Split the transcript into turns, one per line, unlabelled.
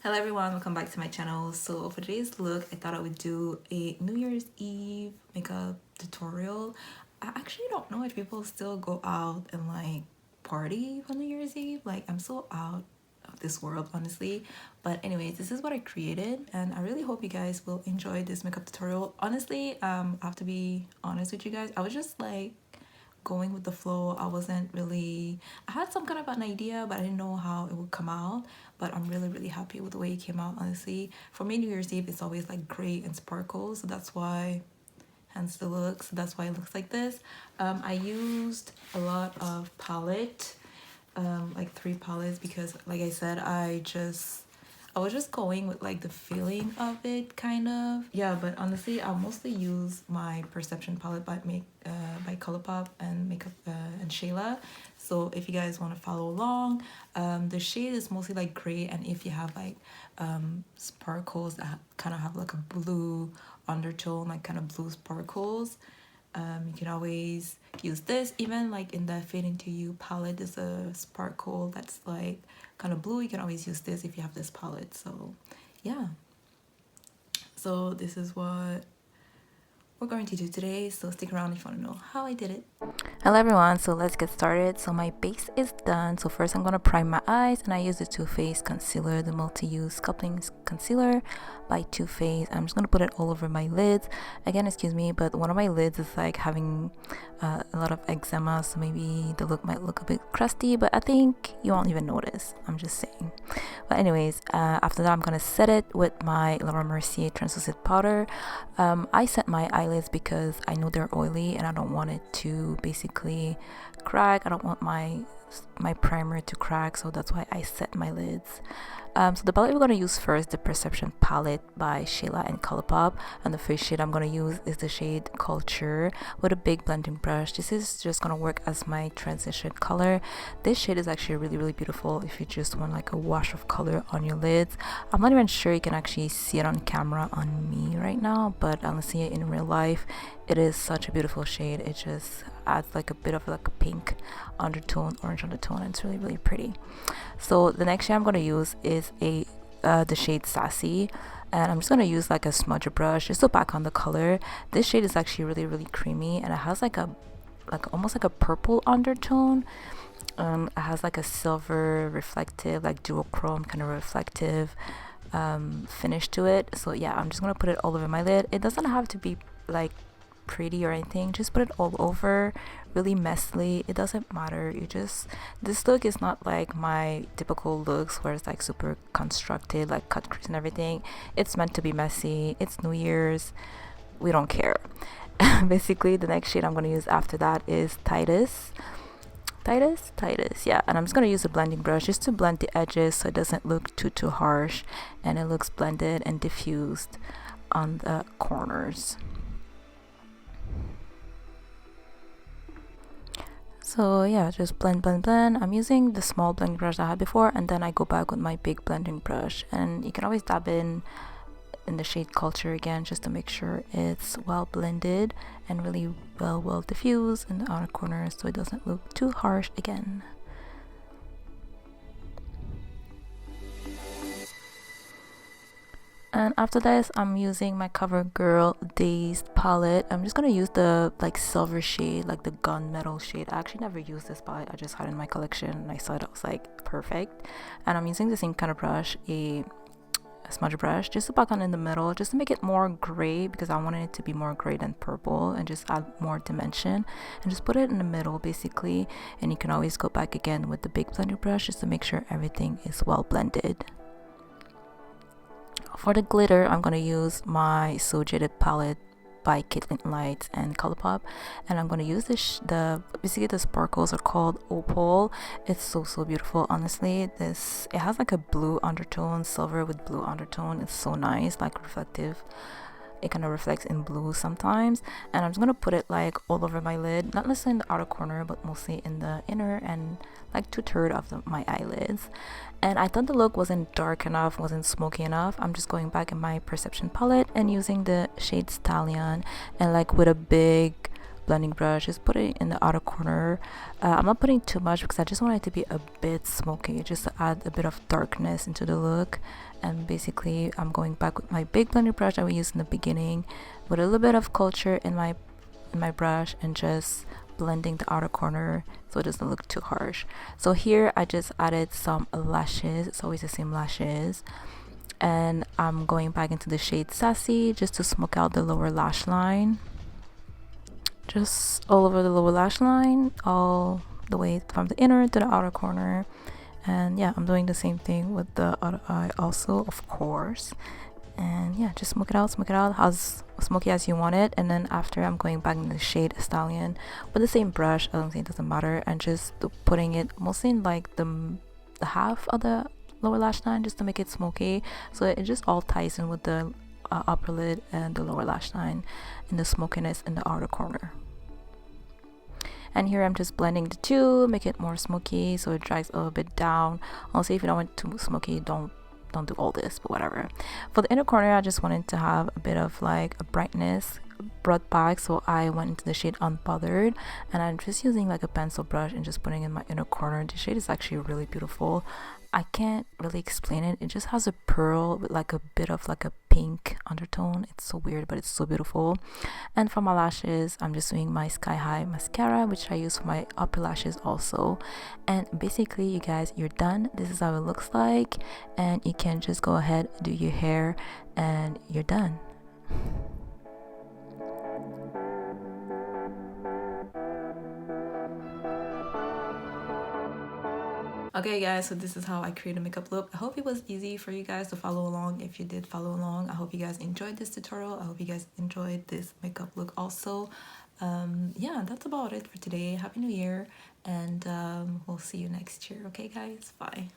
Hello everyone, welcome back to my channel. So for today's look, I thought I would do a New Year's Eve makeup tutorial. I actually don't know if people still go out and like party on New Year's Eve. Like I'm so out of this world, honestly. But anyways, this is what I created and I really hope you guys will enjoy this makeup tutorial. Honestly, I have to be honest with you guys. I was just like going with the flow. I had some kind of an idea, but I didn't know how it would come out. But I'm really happy with the way it came out, honestly. For me, New Year's Eve is always like gray and sparkles, so that's why, hence the look. So that's why it looks like this. I used a lot of palette, like 3 palettes, because like I said, I was just going with like the feeling of it, kind of. Yeah, but honestly, I'll mostly use my Perception palette by Colourpop and Makeup and Shayla. So if you guys want to follow along, the shade is mostly like gray, and if you have like sparkles that kind of have like a blue undertone, like kind of blue sparkles, you can always use this. Even like in the Fading to You palette, there's a sparkle that's like kind of blue. You can always use this if you have this palette. So yeah, so this is what we're going to do today, so stick around if you want to know how I did it. Hello everyone, so let's get started. So my base is done. So first I'm going to prime my eyes, and I use the Too Faced concealer, the multi-use sculpting concealer by Too Faced. I'm just going to put it all over my lids. Again, excuse me, but one of my lids is like having a lot of eczema, so maybe the look might look a bit crusty, but I think you won't even notice. I'm just saying. But anyways, after that I'm going to set it with my Laura Mercier translucent powder. I set my eyelids because I know they're oily and I don't want it to basically crack. I don't want my primer to crack, so that's why I set my lids. So the palette we're going to use first, the Perception palette by Shayla and Colourpop, and the first shade I'm going to use is the shade Culture with a big blending brush. This is just going to work as my transition color. This shade is actually really beautiful if you just want like a wash of color on your lids. I'm not even sure you can actually see it on camera on me right now, but honestly in real life it is such a beautiful shade. It just adds like a bit of like a pink undertone, orange undertone, and it's really pretty. So the next shade I'm going to use is the shade Sassy, and I'm just going to use like a smudger brush just to pack on the color. This shade is actually really creamy, and it has like almost like a purple undertone. It has like a silver reflective, like duochrome kind of reflective finish to it. So yeah, I'm just going to put it all over my lid. It doesn't have to be like pretty or anything, just put it all over really messily. It doesn't matter. This look is not like my typical looks where it's like super constructed, like cut crease and everything. It's meant to be messy. It's New Year's, we don't care. Basically the next shade I'm going to use after that is Titus, yeah. And I'm just going to use a blending brush just to blend the edges so it doesn't look too harsh and it looks blended and diffused on the corners. So yeah, just blend. I'm using the small blending brush I had before, and then I go back with my big blending brush, and you can always dab in the shade Culture again just to make sure it's well blended and really well diffused in the outer corners so it doesn't look too harsh again. And after this, I'm using my Covergirl Dazed palette. I'm just gonna use the like silver shade, like the gunmetal shade. I actually never used this palette. I just had it in my collection and I saw it. I was like, perfect. And I'm using the same kind of brush, a smudge brush, just to pack on in the middle, just to make it more gray, because I wanted it to be more gray than purple and just add more dimension, and just put it in the middle basically. And you can always go back again with the big blender brush just to make sure everything is well blended. For the glitter, I'm going to use my Jaded palette by Kathleen Lights and Colourpop, and I'm going to use basically the sparkles are called Opal. It's so beautiful, honestly. It has like a blue undertone, silver with blue undertone. It's so nice, like reflective. It kind of reflects in blue sometimes, and I'm just gonna put it like all over my lid, not necessarily in the outer corner but mostly in the inner and like 2/3 of my eyelids. And I thought the look wasn't dark enough, wasn't smoky enough. I'm just going back in my Perception palette and using the shade Stallion, and like with a big blending brush, just put it in the outer corner. I'm not putting too much because I just want it to be a bit smoky, just to add a bit of darkness into the look. And basically I'm going back with my big blending brush that we used in the beginning with a little bit of culture in my brush and just blending the outer corner so it doesn't look too harsh. So here I just added some lashes. It's always the same lashes, and I'm going back into the shade Sassy just to smoke out the lower lash line, just all over the lower lash line, all the way from the inner to the outer corner. And yeah, I'm doing the same thing with the other eye also, of course. And yeah, just smoke it out as smoky as you want it. And then after, I'm going back in the shade Stallion with the same brush. I don't think it doesn't matter, and just putting it mostly in like the half of the lower lash line just to make it smoky, so it just all ties in with the upper lid and the lower lash line and the smokiness in the outer corner. And here I'm just blending the two, make it more smoky so it drags a little bit down. Also, if you don't want too smoky, don't do all this, but whatever. For the inner corner, I just wanted to have a bit of like a brightness brought back, so I went into the shade Unbothered, and I'm just using like a pencil brush and just putting in my inner corner. The shade is actually really beautiful. I can't really explain it. It just has a pearl with like a bit of like a pink undertone. It's so weird, but it's so beautiful. And for my lashes, I'm just doing my Sky High mascara, which I use for my upper lashes also. And basically, you guys, you're done. This is how it looks like, and you can just go ahead, do your hair, and you're done. Okay guys, so this is how I create a makeup look. I hope it was easy for you guys to follow along. If you did follow along, I hope you guys enjoyed this tutorial. I hope you guys enjoyed this makeup look also. Yeah, that's about it for today. Happy New Year, and we'll see you next year. Okay guys, bye.